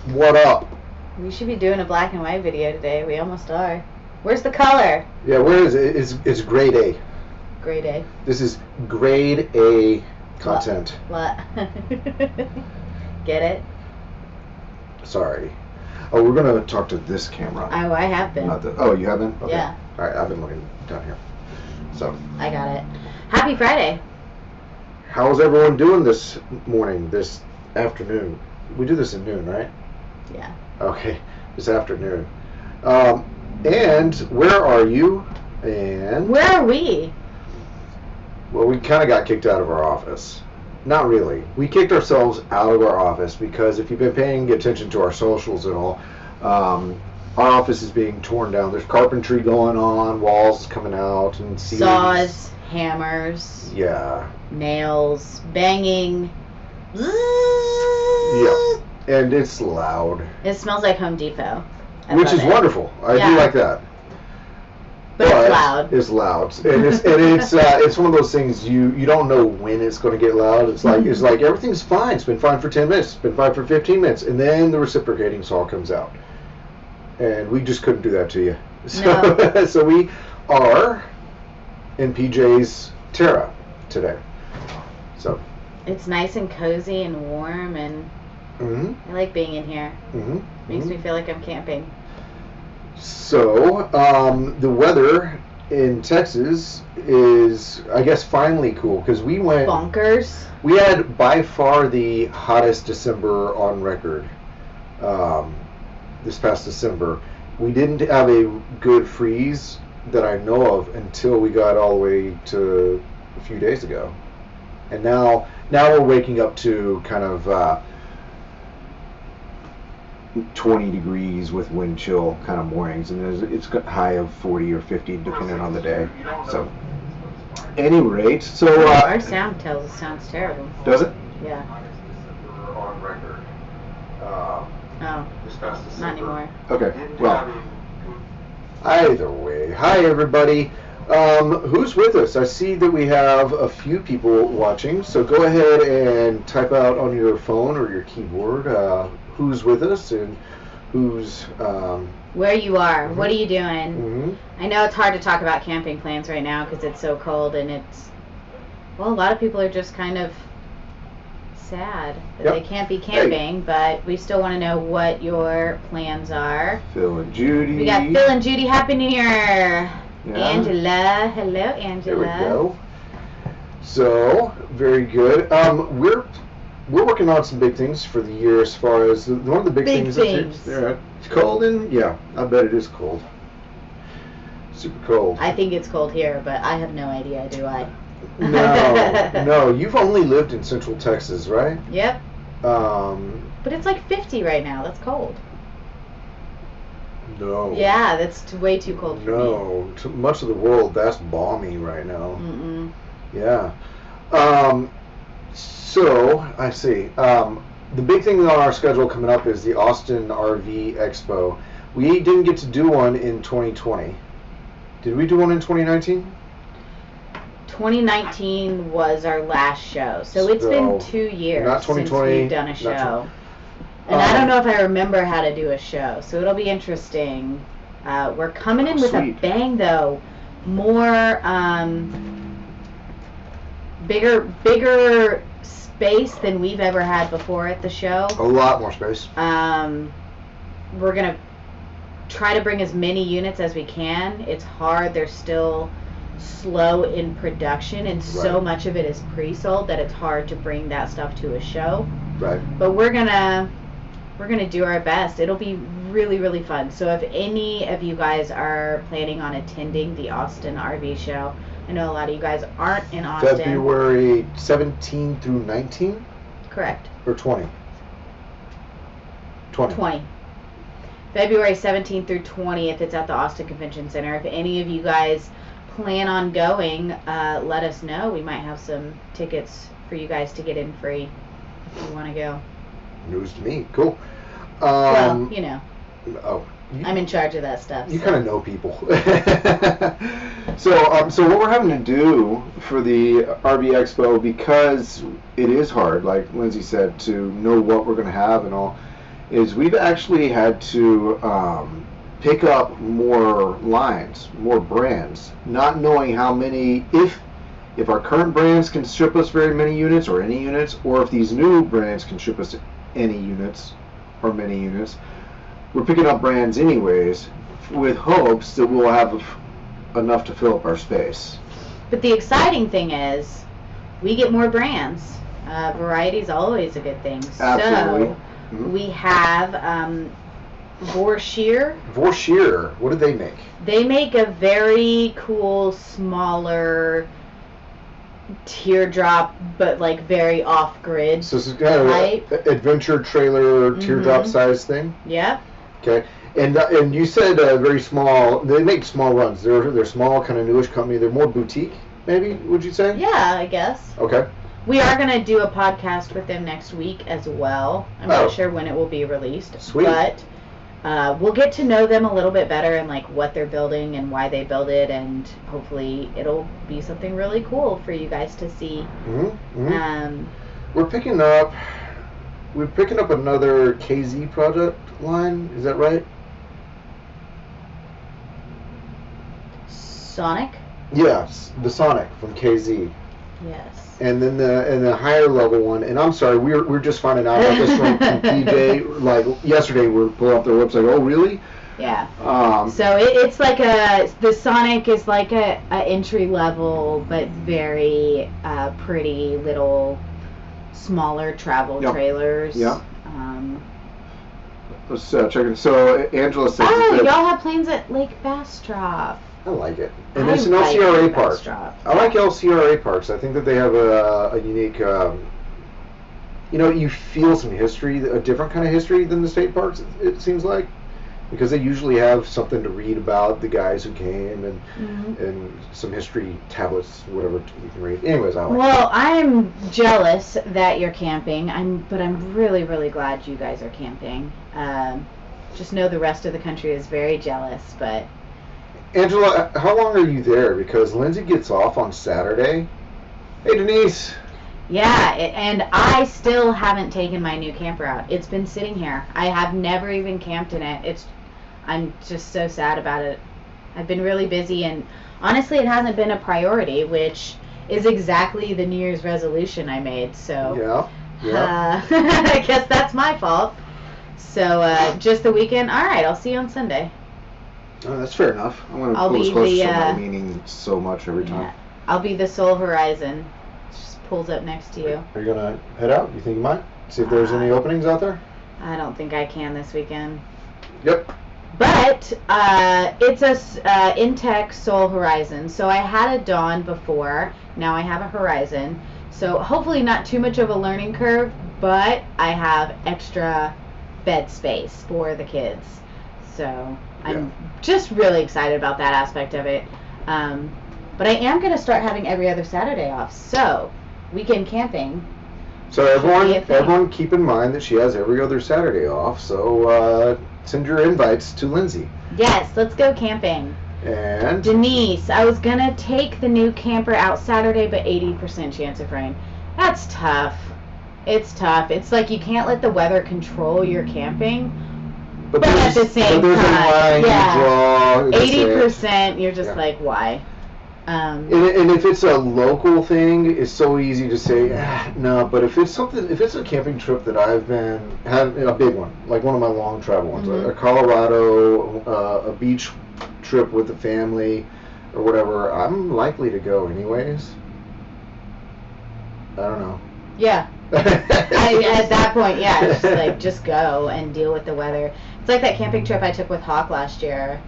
What up? We should be doing a black and white video today. We almost are. Where's the color? Yeah, where is it? It's grade A. Grade A. This is grade A content. What? Get it? Sorry. Oh, we're gonna talk to this camera. Oh, I have been. Not the, oh, you have been? Okay. Yeah. All right, I've been looking down here. So. I got it. Happy Friday. How's everyone doing this morning, this afternoon? We do this at noon, right? Yeah. Okay, this afternoon. And where are you? And where are we? Well, we kind of got kicked out of our office. Not really. We kicked ourselves out of our office because if you've been paying attention to our socials and all, our office is being torn down. There's carpentry going on, walls coming out, and ceilings. Saws, hammers. Yeah. Nails, banging. Yeah. And it's loud. It smells like Home Depot. Which is wonderful. I do like that. But it's loud. It's loud, and it's one of those things you don't know when it's going to get loud. It's like everything's fine. It's been fine for 10 minutes. It's been fine for 15 minutes, and then the reciprocating saw comes out, and we just couldn't do that to you. So, no. So we are in PJ's Terra today. So it's nice and cozy and warm, and I like being in here. Makes me feel like I'm camping. So, the weather in Texas is, I guess, finally cool because we went bonkers. We had by far the hottest December on record this past December. We didn't have a good freeze that I know of until we got all the way to a few days ago, and now we're waking up to kind of 20 degrees with wind chill kind of mornings, and it's got high of 40 or 50 depending on the day. So, any rate, so our sound sounds terrible. Does it? Yeah. On record. Oh, not anymore. Okay. Well, either way, hi everybody. Who's with us? I see that we have a few people watching, so go ahead and type out on your phone or your keyboard who's with us and who's where you are. What are you doing? I know it's hard to talk about camping plans right now because it's so cold, and a lot of people are just kind of sad that they can't be camping, but we still want to know what your plans are. Phil and Judy. We got Phil and Judy. Happy New Year. Yeah. Angela. Hello, Angela. There we go. So, very good. We're working on some big things for the year as far as one of the big things. It's cold, and yeah, I bet it is cold. Super cold. I think it's cold here, but I have no idea, do I? No. You've only lived in Central Texas, right? Yep. But it's like 50 right now. That's cold. No. Yeah, that's way too cold for me. No, much of the world, that's balmy right now. Yeah. So, I see. The big thing on our schedule coming up is the Austin RV Expo. We didn't get to do one in 2020. Did we do one in 2019? 2019 was our last show, so it's been 2 years not 2020, since we've done a show. And I don't know if I remember how to do a show, so it'll be interesting. We're coming in with a bang, though. More bigger space than we've ever had before at the show. A lot more space. We're gonna try to bring as many units as we can. It's hard. They're still slow in production, and so much of it is pre-sold that it's hard to bring that stuff to a show. Right. But we're gonna do our best. It'll be really, really fun. So if any of you guys are planning on attending the Austin RV show, I know a lot of you guys aren't in Austin. February 17 through 19? Correct. Or 20? 20. February 17th through 20th, it's at the Austin Convention Center. If any of you guys plan on going, let us know. We might have some tickets for you guys to get in free if you want to go. News to me. Cool. Well, you know. Oh, I'm in charge of that stuff. You kind of know people. So what we're having to do for the RV Expo, because it is hard, like Lindsay said, to know what we're going to have and all, is we've actually had to pick up more lines, more brands, not knowing how many, if our current brands can ship us very many units or any units, or if these new brands can ship us any units or many units. We're picking up brands anyways, with hopes that we'll have enough to fill up our space. But the exciting thing is, we get more brands. Variety is always a good thing. Absolutely. So we have Vorshear. Vorshear, what do they make? They make a very cool, smaller teardrop, but like very off-grid. So this is kind of an adventure trailer teardrop size thing? Yeah. Okay. And you said very small. They make small runs. They're small, kind of newish company. They're more boutique, maybe, would you say? Yeah, I guess. Okay. We are going to do a podcast with them next week as well. I'm not sure when it will be released. Sweet. But we'll get to know them a little bit better and like what they're building and why they build it, and hopefully it'll be something really cool for you guys to see. We're picking up another KZ project line. Is that right? Sonic? Yes, the Sonic from KZ. Yes. And then the higher level one, and I'm sorry, we're just finding out about this one from PJ. Like yesterday, we're pulling up their website. Oh, really? Yeah. So it's like the Sonic is like a entry level, but very pretty little smaller travel trailers. Yeah. Let's check it. So Angela says. Oh, y'all have planes at Lake Bastrop. I like it, and it's an LCRA park. I like LCRA parks. I think that they have a unique, you feel some history, a different kind of history than the state parks. It seems like, because they usually have something to read about the guys who came and some history tablets, whatever you can read. Anyways, I like it. Well, I'm jealous that you're camping. But I'm really, really glad you guys are camping. Just know the rest of the country is very jealous, but. Angela, how long are you there? Because Lindsay gets off on Saturday. Hey, Denise. Yeah, and I still haven't taken my new camper out. It's been sitting here. I have never even camped in it. I'm just so sad about it. I've been really busy, and honestly, it hasn't been a priority, which is exactly the New Year's resolution I made. So yeah. I guess that's my fault. So just the weekend. All right, I'll see you on Sunday. Oh, that's fair enough. I want to pull this closer to my meaning so much every time. Yeah, I'll be the Soul Horizon. Just pulls up next to you. Are you going to head out? You think you might? See if there's any openings out there? I don't think I can this weekend. Yep. But it's a Intech Soul Horizon. So I had a Dawn before. Now I have a Horizon. So hopefully not too much of a learning curve, but I have extra bed space for the kids. So I'm just really excited about that aspect of it. But I am going to start having every other Saturday off. So weekend camping. So everyone keep in mind that she has every other Saturday off. So send your invites to Lindsay. Yes, let's go camping. And Denise, I was going to take the new camper out Saturday, but 80% chance of rain. That's tough. It's tough. It's like you can't let the weather control your camping. But at the same time, 80%, you're just like, why? And if it's a local thing, it's so easy to say, no. But if it's a camping trip that I've had a big one, like one of my long travel ones, a Colorado, a beach trip with the family, or whatever, I'm likely to go anyways. I don't know. Yeah. At that point, it's just just go and deal with the weather. It's like that camping trip I took with Hawk last year.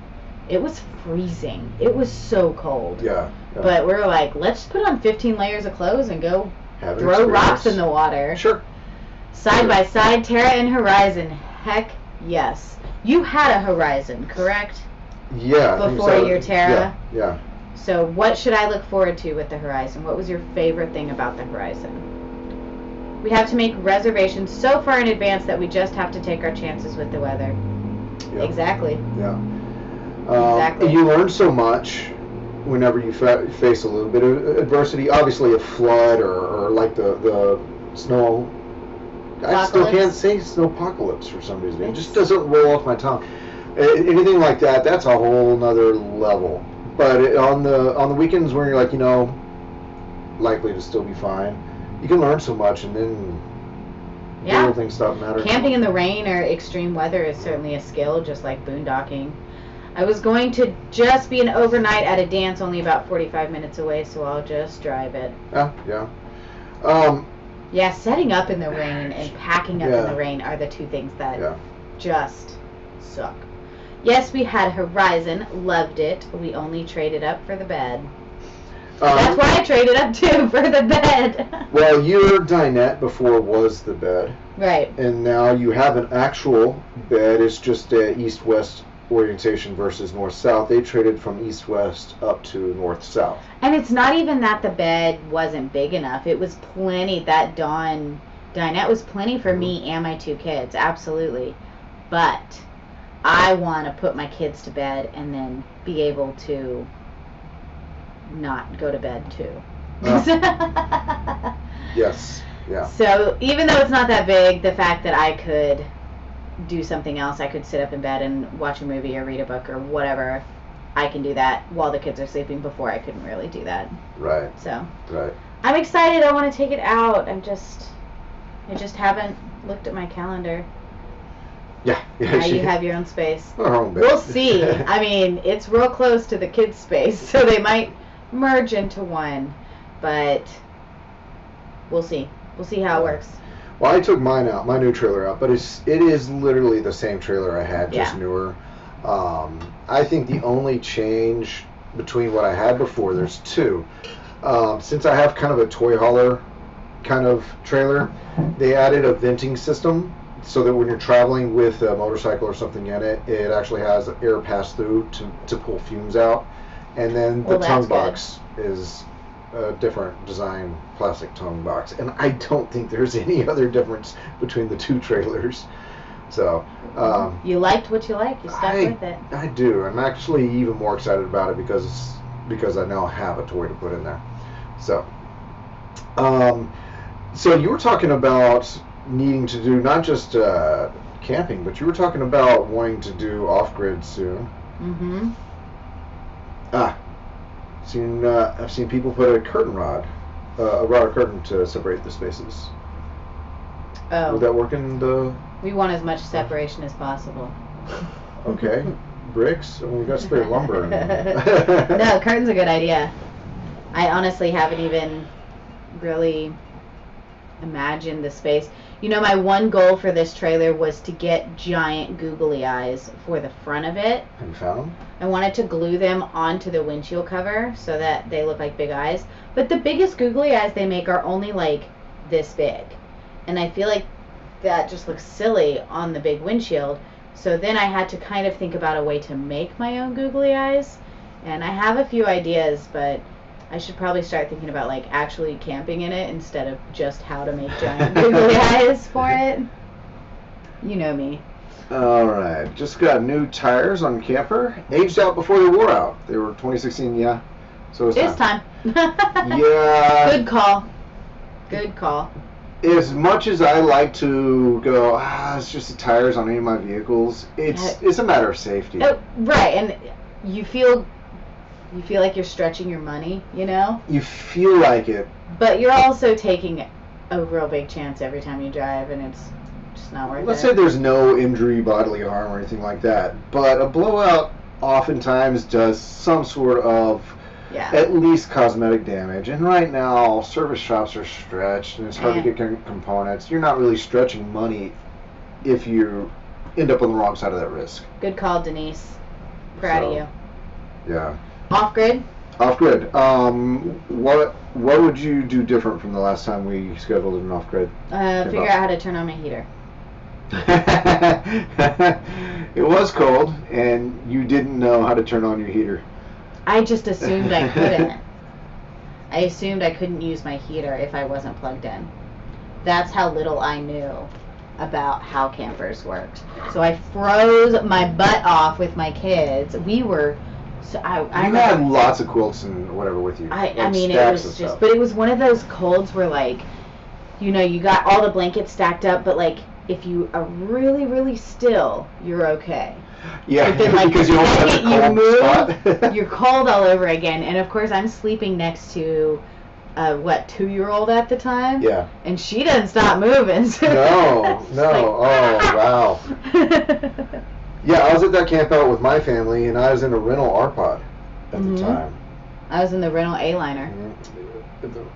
It was freezing. It was so cold. Yeah. But we're like, let's put on 15 layers of clothes and go throw rocks in the water. Sure. Side by side, Terra and Horizon. Heck yes. You had a Horizon, correct? Yeah. Before your Terra? Yeah. So what should I look forward to with the Horizon? What was your favorite thing about the Horizon? We have to make reservations so far in advance that we just have to take our chances with the weather. Yep. Exactly. Yeah. Exactly. You learn so much whenever you face a little bit of adversity. Obviously, a flood or like the snow. I still can't say snowpocalypse for some reason. It just doesn't roll off my tongue. Anything like that, that's a whole nother level. But on the weekends where you're like, likely to still be fine, you can learn so much, and then little things stop mattering. Camping in the rain or extreme weather is certainly a skill, just like boondocking. I was going to just be an overnight at a dance only about 45 minutes away, so I'll just drive it. Yeah. Setting up in the rain and packing up in the rain are the two things that just suck. Yes, we had Horizon, loved it. We only traded up for the bed. That's why I traded up too, for the bed. Well, your dinette before was the bed. Right. And now you have an actual bed. It's just a east-west orientation versus north-south. They traded from east-west up to north-south. And it's not even that the bed wasn't big enough. It was plenty. That Dawn dinette was plenty for me and my two kids, absolutely. But I want to put my kids to bed and then be able to not go to bed too. Yes. Yeah. So even though it's not that big, the fact that I could do something else, I could sit up in bed and watch a movie or read a book or whatever, I can do that while the kids are sleeping. Before I couldn't really do that. Right. So. Right. I'm excited. I want to take it out. I just haven't looked at my calendar. Yeah. Now you have your own space. Our own bed. We'll see. I mean, it's real close to the kids' space, so they might merge into one, but we'll see. We'll see how it works. Well, I took mine out, my new trailer out, but it is literally the same trailer I had, just newer. I think the only change between what I had before, there's two. Since I have kind of a toy hauler kind of trailer, they added a venting system so that when you're traveling with a motorcycle or something in it, it actually has air pass through to pull fumes out. And then the tongue box is a different design plastic tongue box. And I don't think there's any other difference between the two trailers. So you liked what you liked. You stuck with it. I do. I'm actually even more excited about it because I now have a toy to put in there. So so you were talking about needing to do not just camping, but you were talking about wanting to do off-grid soon. Mm-hmm. I've seen people put a curtain rod, a rod curtain to separate the spaces. Oh. Would that work in the... We want as much separation as possible. Okay. Bricks? And we've got spare lumber. No, curtain's a good idea. I honestly haven't even really imagined the space. You know, my one goal for this trailer was to get giant googly eyes for the front of it. Have you found them? I wanted to glue them onto the windshield cover so that they look like big eyes. But the biggest googly eyes they make are only like this big. And I feel like that just looks silly on the big windshield. So then I had to kind of think about a way to make my own googly eyes. And I have a few ideas, but I should probably start thinking about like actually camping in it instead of just how to make giant googly eyes for it. You know me. All right. Just got new tires on camper. Aged out before they wore out. They were 2016, yeah. So it's time. Yeah. Good call. Good call. As much as I like to go, it's just the tires on any of my vehicles, it's a matter of safety. Right, and you feel like you're stretching your money, you know? You feel like it. But you're also taking a real big chance every time you drive, and it's just not worth it. Let's say there's no injury, bodily harm, or anything like that. But a blowout oftentimes does some sort of at least cosmetic damage. And right now, service shops are stretched, and it's hard to get components. You're not really stretching money if you end up on the wrong side of that risk. Good call, Denise. Proud of you. Yeah. Off-grid? Off-grid. What would you do different from the last time we scheduled an off-grid? Figure out how to turn on my heater. It was cold, and you didn't know how to turn on your heater. I just assumed I couldn't. I assumed I couldn't use my heater if I wasn't plugged in. That's how little I knew about how campers worked. So I froze my butt off with my kids. We were, so I You had lots of quilts and whatever with you. I mean, it was just, but it was one of those colds where, like, you know, you got all the blankets stacked up, but like, if you are really, really still, you're okay. Yeah, but then, like, because you don't have a cold spot. You're cold all over again. And of course, I'm sleeping next to a 2-year-old at the time. Yeah. And she doesn't stop moving. So no. like, Oh, wow. Yeah, I was at that camp out with my family, and I was in a rental R-Pod at the time. I was in the rental A-liner.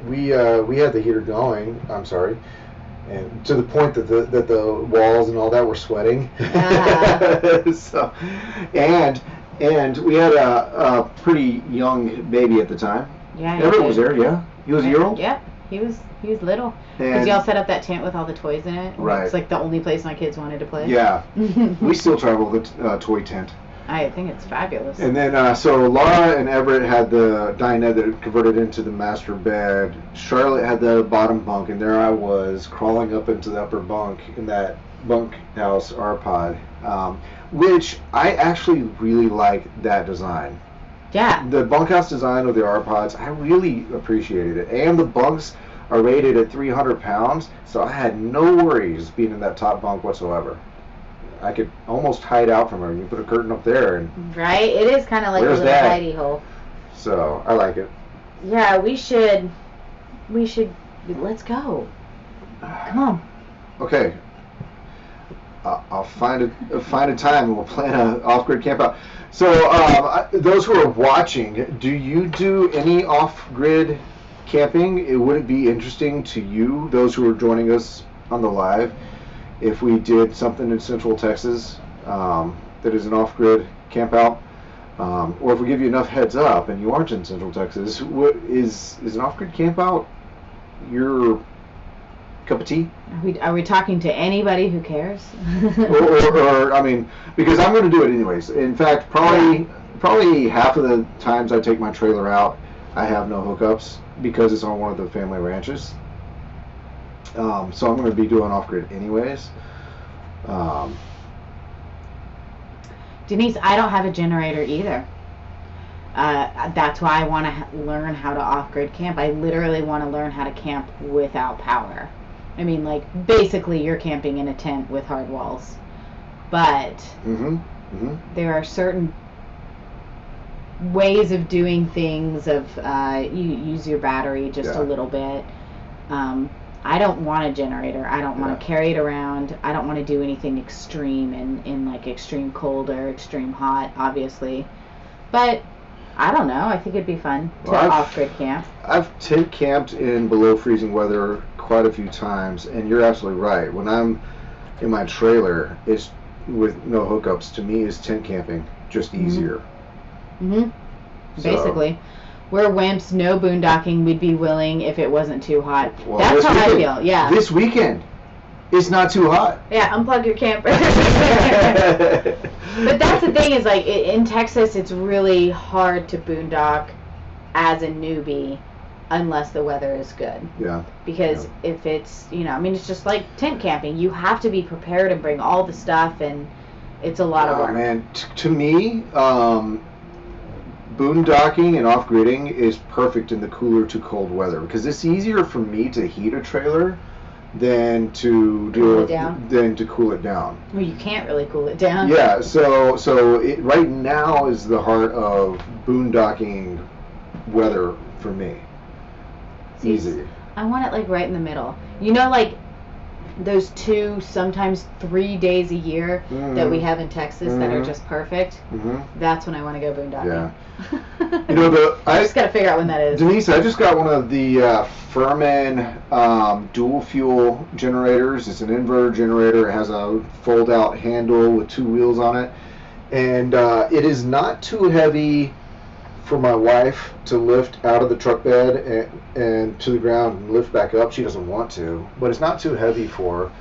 We had the heater going. I'm sorry. And to the point that the walls and all that were sweating. So, and we had a pretty young baby at the time. Yeah, Everett was there. Yeah, he was a year old. Yep, he was little. Because y'all set up that tent with all the toys in it. Right. It's like the only place my kids wanted to play. Yeah. We still travel the toy tent. I think it's fabulous. And then, so Laura and Everett had the dinette that converted into the master bed. Charlotte had the bottom bunk, and there I was crawling up into the upper bunk in that bunkhouse R-Pod, which I actually really like that design. Yeah. The bunkhouse design of the R-Pods, I really appreciated it. And the bunks are rated at 300 pounds, so I had no worries being in that top bunk whatsoever. I could almost hide out from her. You put a curtain up there, and right, it is kind of like a little hidey hole. So I like it. Yeah, we should. Let's go. Come on. Okay. I'll find a time, and we'll plan an off-grid camp out. So those who are watching, do you do any off-grid camping? Would it be interesting to you, those who are joining us on the live, if we did something in Central Texas that is an off-grid camp out, or if we give you enough heads up and you aren't in Central Texas, what is an off-grid camp out your cup of tea? Are we talking to anybody who cares? or I mean, because I'm going to do it anyways. In fact, probably half of the times I take my trailer out, I have no hookups because it's on one of the family ranches. So I'm going to be doing off-grid anyways. Denise, I don't have a generator either. That's why I want to learn how to off-grid camp. I literally want to learn how to camp without power. I mean, like, basically you're camping in a tent with hard walls. But there are certain ways of doing things you use your battery just a little bit. I don't want a generator. I don't want to carry it around. I don't want to do anything extreme in like extreme cold or extreme hot, obviously. But I don't know. I think it'd be fun to off-grid camp. I've tent camped in below freezing weather quite a few times, and you're absolutely right. When I'm in my trailer, it's with no hookups. To me, is tent camping just easier. Basically. We're wimps, no boondocking. We'd be willing if it wasn't too hot. Well, that's how I feel, yeah. This weekend, it's not too hot. Yeah, unplug your camper. But that's the thing is, like, in Texas, it's really hard to boondock as a newbie unless the weather is good. Yeah. Because if it's, I mean, it's just like tent camping. You have to be prepared and bring all the stuff, and it's a lot of work. Oh, man. To me, boondocking and off-gridding is perfect in the cooler to cold weather because it's easier for me to heat a trailer than to cool it down. Well, you can't really cool it down. Yeah, so it right now is the heart of boondocking weather for me. Easy. I want it like right in the middle. Like those 2, sometimes 3 days a year that we have in Texas that are just perfect. That's when I want to go boondocking. Yeah. I just got to figure out when that is. Denise, I just got one of the Furman dual fuel generators. It's an inverter generator. It has a fold-out handle with 2 wheels on it, and it is not too heavy for my wife to lift out of the truck bed and to the ground and lift back up. She doesn't want to, but it's not too heavy for her.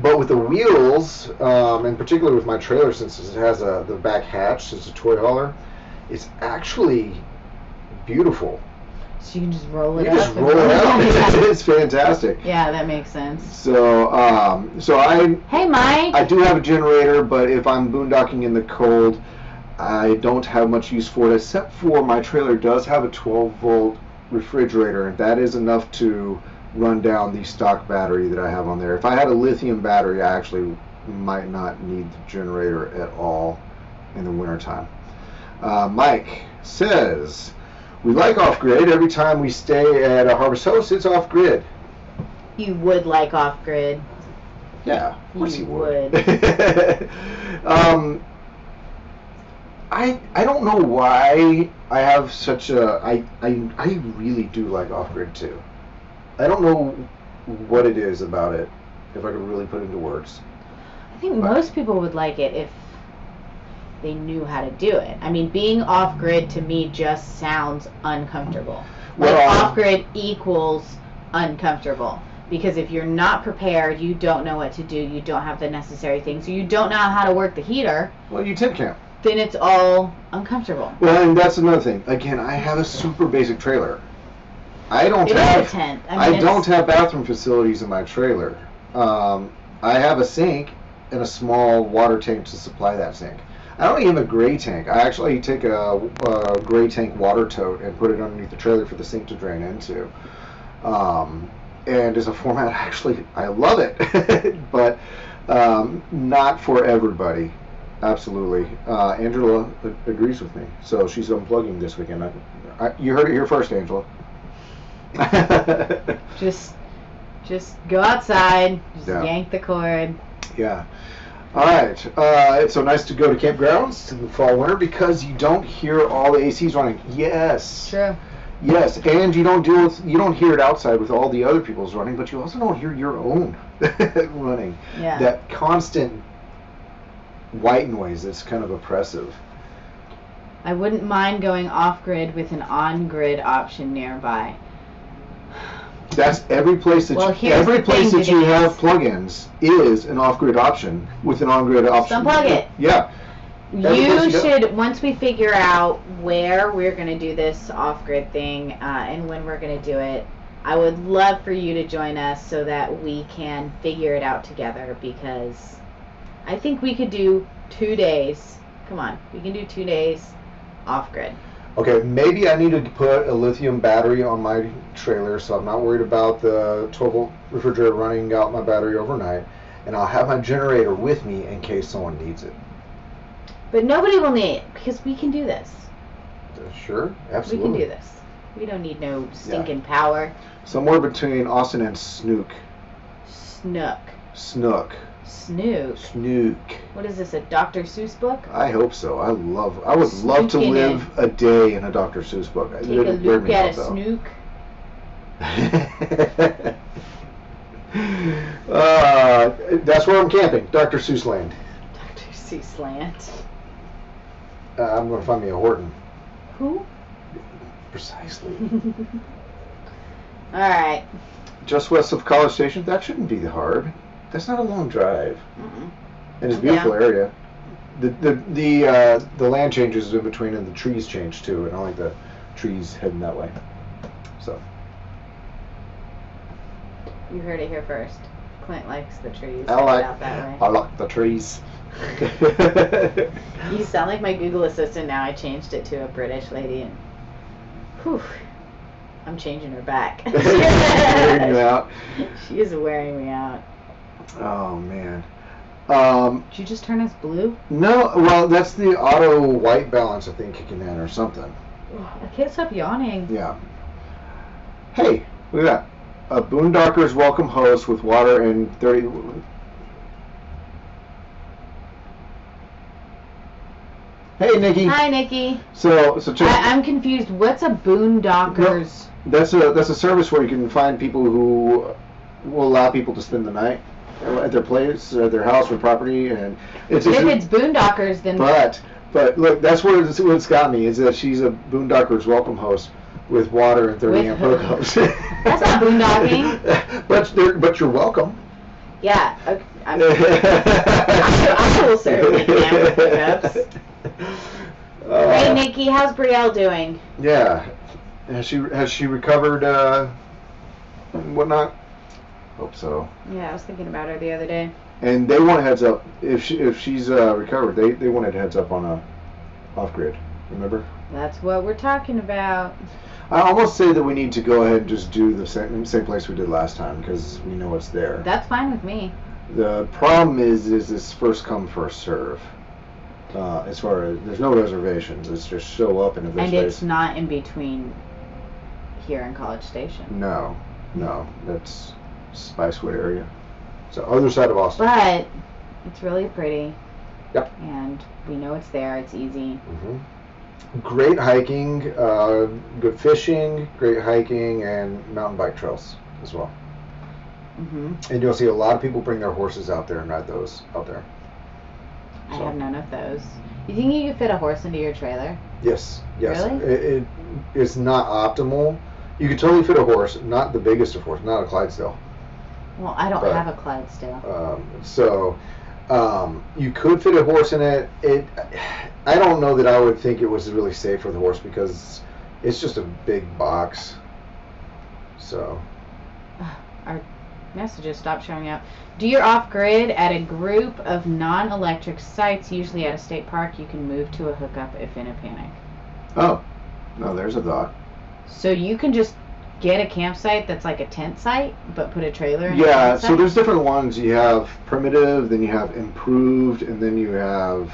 But with the wheels, and particularly with my trailer, since it has the back hatch, it's a toy hauler, it's actually beautiful. So you can just roll You it can up. just roll it out. Yeah. It's fantastic. Yeah, that makes sense. So, Hey, Mike. I do have a generator, but if I'm boondocking in the cold, I don't have much use for it, except for my trailer does have a 12-volt refrigerator, and that is enough to run down the stock battery that I have on there. If I had a lithium battery, I actually might not need the generator at all in the wintertime. Mike says, we like off-grid. Every time we stay at a Harvest Host, it's off-grid. You would like off-grid. Yeah, of course You you would. would. I don't know why I have such a... I really do like off-grid too. I don't know what it is about it, if I could really put it into words. I think most people would like it if they knew how to do it. I mean, being off-grid to me just sounds uncomfortable. Like off-grid equals uncomfortable. Because if you're not prepared, you don't know what to do, you don't have the necessary things, so you don't know how to work the heater. Well, you tent camp. Then it's all uncomfortable. Well, and that's another thing. Again, I have a super basic trailer. I don't It have is a tent. I mean, don't have bathroom facilities in my trailer. I have a sink and a small water tank to supply that sink. I don't even have a gray tank. I actually take a gray tank water tote and put it underneath the trailer for the sink to drain into. And as a format, actually, I love it, but not for everybody. Absolutely. Angela agrees with me, so she's unplugging this weekend. You heard it here first, Angela. Just go outside, just Yeah. yank the cord. Yeah. All right. It's so nice to go to campgrounds in the fall, winter because you don't hear all the ACs running. Yes. True. Yes, and you don't hear it outside with all the other people's running, but you also don't hear your own running. Yeah. That constant white noise that's kind of oppressive. I wouldn't mind going off-grid with an on-grid option nearby. That's every place that you have plugins is an off-grid option with an on-grid option. Unplug it. Yeah. You should, once we figure out where we're going to do this off-grid thing and when we're going to do it, I would love for you to join us so that we can figure it out together, because I think we could do 2 days. Come on, we can do 2 days off-grid. Okay, maybe I need to put a lithium battery on my trailer so I'm not worried about the 12-volt refrigerator running out my battery overnight, and I'll have my generator with me in case someone needs it. But nobody will need it, because we can do this. Sure, absolutely. We can do this. We don't need no stinking power. Somewhere between Austin and Snook. Snook. Snook. Snook. Snook. What is this, a Dr. Seuss book? I hope so. I would love to live a day in a Dr. Seuss book. Take a look at a Snook. That's where I'm camping, Dr. Seuss land. Dr. Seuss land. I'm going to find me a Horton. Who? Precisely. Alright. Just west of College Station. That shouldn't be hard. That's not a long drive. Mm-mm. And it's a beautiful area. The land changes in between, and the trees change too. And I like the trees heading that way. So. You heard it here first. Clint likes the trees. I like the trees. You sound like my Google Assistant now. I changed it to a British lady, and whew, I'm changing her back. Wearing you out. She is wearing me out. Oh man. Did you just turn us blue? No, well that's the auto white balance I think kicking in or something. I can't stop yawning. Yeah. Hey, look at that. A Boondocker's welcome host with water and 30. Hey, Nikki. Hi, Nikki. So check. I'm confused. What's a Boondocker's? That's a service where you can find people who will allow people to spend the night at their place, at their house or property, and if it's Boondockers, then. But look, that's what's got me is that she's a Boondocker's welcome host with water and 30 amp hookups. That's not boondocking. But you're welcome. Yeah, okay. I will certainly camp with hookups. Hey, Nikki, how's Brielle doing? Yeah. Has she recovered and whatnot? Hope so. Yeah, I was thinking about her the other day. And they want a heads up if she's recovered. They wanted a heads up on a off grid. Remember? That's what we're talking about. I almost say that we need to go ahead and just do the same place we did last time because we know it's there. That's fine with me. The problem is this first come first serve. As far as there's no reservations, it's just show up and if there's and it's not in between here and College Station. No, that's Spicewood area. So other side of Austin. But it's really pretty. Yep. And we know it's there. It's easy. Mm-hmm. Great hiking, good fishing, great hiking, and mountain bike trails as well. Mm-hmm. And you'll see a lot of people bring their horses out there and ride those out there. I have none of those. You think you could fit a horse into your trailer? Yes. Really? It's not optimal. You could totally fit a horse, not the biggest of horses, not a Clydesdale. Well, I don't have a Clydesdale. You could fit a horse in it. I don't know that I would think it was really safe for the horse because it's just a big box. So. Our messages stopped showing up. Do your off-grid at a group of non-electric sites, usually at a state park. You can move to a hookup if in a panic. Oh, no, there's a thought. So you can just get a campsite that's like a tent site, but put a trailer in. Yeah, so there's different ones. You have primitive, then you have improved, and then you have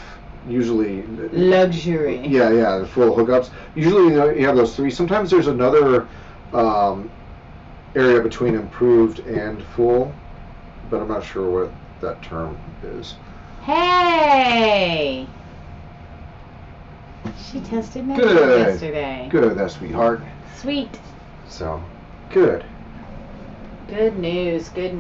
usually luxury. Yeah, full hookups. Usually you have those three. Sometimes there's another area between improved and full, but I'm not sure what that term is. Hey! She tested me yesterday. Good, that sweetheart. Sweet. So, good. Good news. I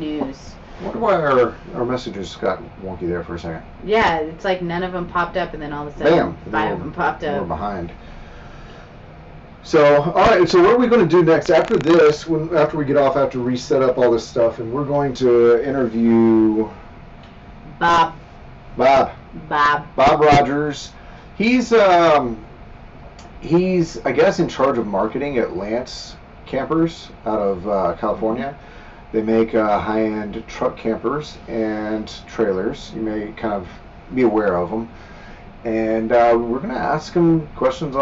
wonder why our messages got wonky there for a second. Yeah, it's like none of them popped up, and then all of a sudden, Bam! 5 of them popped up. We're behind. So, all right. So, what are we going to do next after this? After we get off, I have to reset up all this stuff, and we're going to interview Bob Rogers. He's I guess in charge of marketing at Lance Campers out of California. They make high-end truck campers and trailers. You may kind of be aware of them. And we're going to ask him questions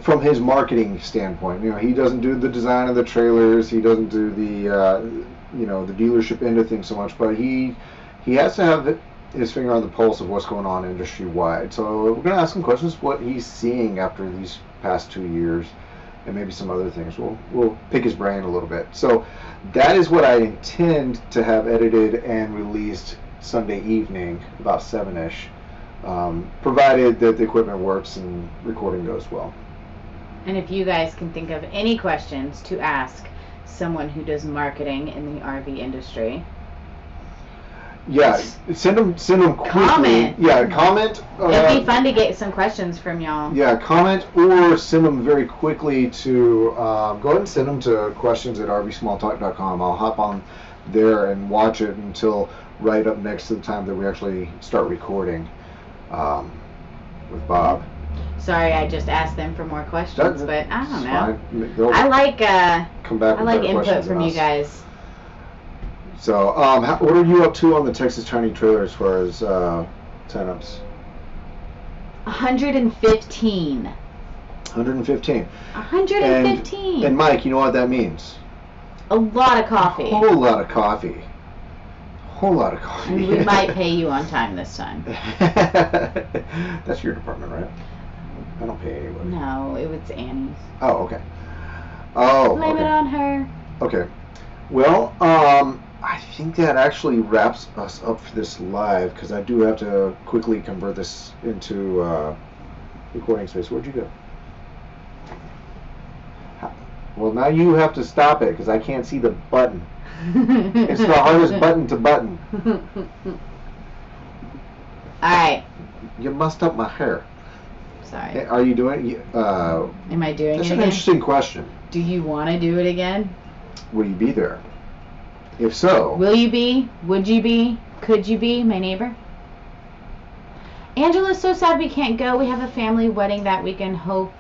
from his marketing standpoint. You know, he doesn't do the design of the trailers. He doesn't do the the dealership end of things so much. But he has to have his finger on the pulse of what's going on industry-wide. So we're going to ask him questions what he's seeing after these past 2 years, and maybe some other things. We'll pick his brain a little bit. So that is what I intend to have edited and released Sunday evening, about 7-ish, provided that the equipment works and recording goes well. And if you guys can think of any questions to ask someone who does marketing in the RV industry, yeah, send them quickly. Comment. Yeah, comment. It'd be fun to get some questions from y'all. Yeah, comment or send them very quickly to, go ahead and send them to questions@rvsmalltalk.com. I'll hop on there and watch it until right up next to the time that we actually start recording with Bob. Sorry, I just asked them for more questions, but I don't know. Fine. I like come back. I like input from you guys. So, what are you up to on the Texas Tiny Trailer as far as signups? 115. 115. 115. And Mike, you know what that means? A lot of coffee. A whole lot of coffee. And we might pay you on time this time. That's your department, right? I don't pay anybody. No, it was Annie's. Oh, okay. Oh, Blame okay. it on her. Okay. Well, I think that actually wraps us up for this live because I do have to quickly convert this into recording space. Where'd you go? Well, now you have to stop it because I can't see the button. It's the hardest button to button. Alright. You messed up my hair. Sorry. Are you doing Am I doing it again? That's an interesting question. Do you want to do it again? Will you be there? If so... Will you be? Would you be? Could you be my neighbor? Angela's so sad we can't go. We have a family wedding that weekend. Hope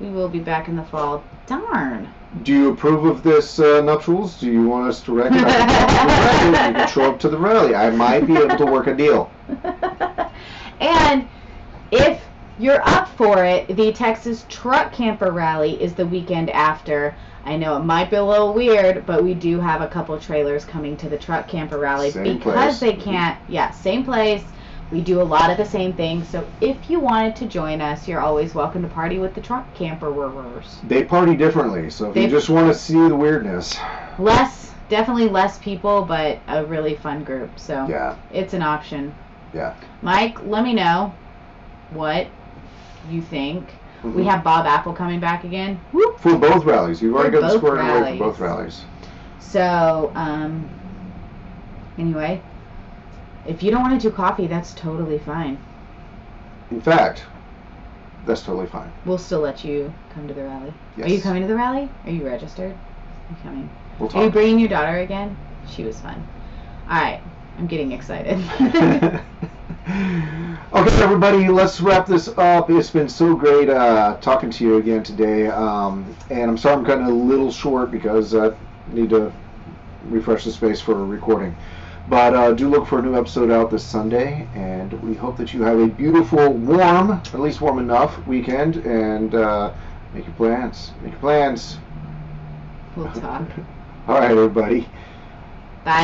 We will be back in the fall. Darn. Do you approve of this nuptials? Do you want us to wreck it? You can show up to the rally. I might be able to work a deal. And if you're up for it, the Texas Truck Camper Rally is the weekend after. I know it might be a little weird, but we do have a couple trailers coming to the Truck Camper Rally Same because place. they can't. Yeah, same place. We do a lot of the same things. So if you wanted to join us, you're always welcome to party with the Truck Camperers. They party differently, so if you just want to see the weirdness. Definitely less people, but a really fun group. So yeah, it's an option. Yeah. Mike, let me know what you think. Mm-hmm. We have Bob Apple coming back again. Whoop. For both rallies. You've already got the squared away for both rallies. So, anyway, if you don't want to do coffee, that's totally fine. In fact, that's totally fine. We'll still let you come to the rally. Yes. Are you coming to the rally? Are you registered? Are you coming? We'll talk. Are you bringing your daughter again? She was fun. All right. I'm getting excited. Okay, everybody, let's wrap this up. It's been so great talking to you again today. And I'm sorry I'm cutting a little short because I need to refresh the space for recording. But do look for a new episode out this Sunday. And we hope that you have a beautiful, warm, at least warm enough weekend. And make your plans. Make your plans. We'll talk. All right, everybody.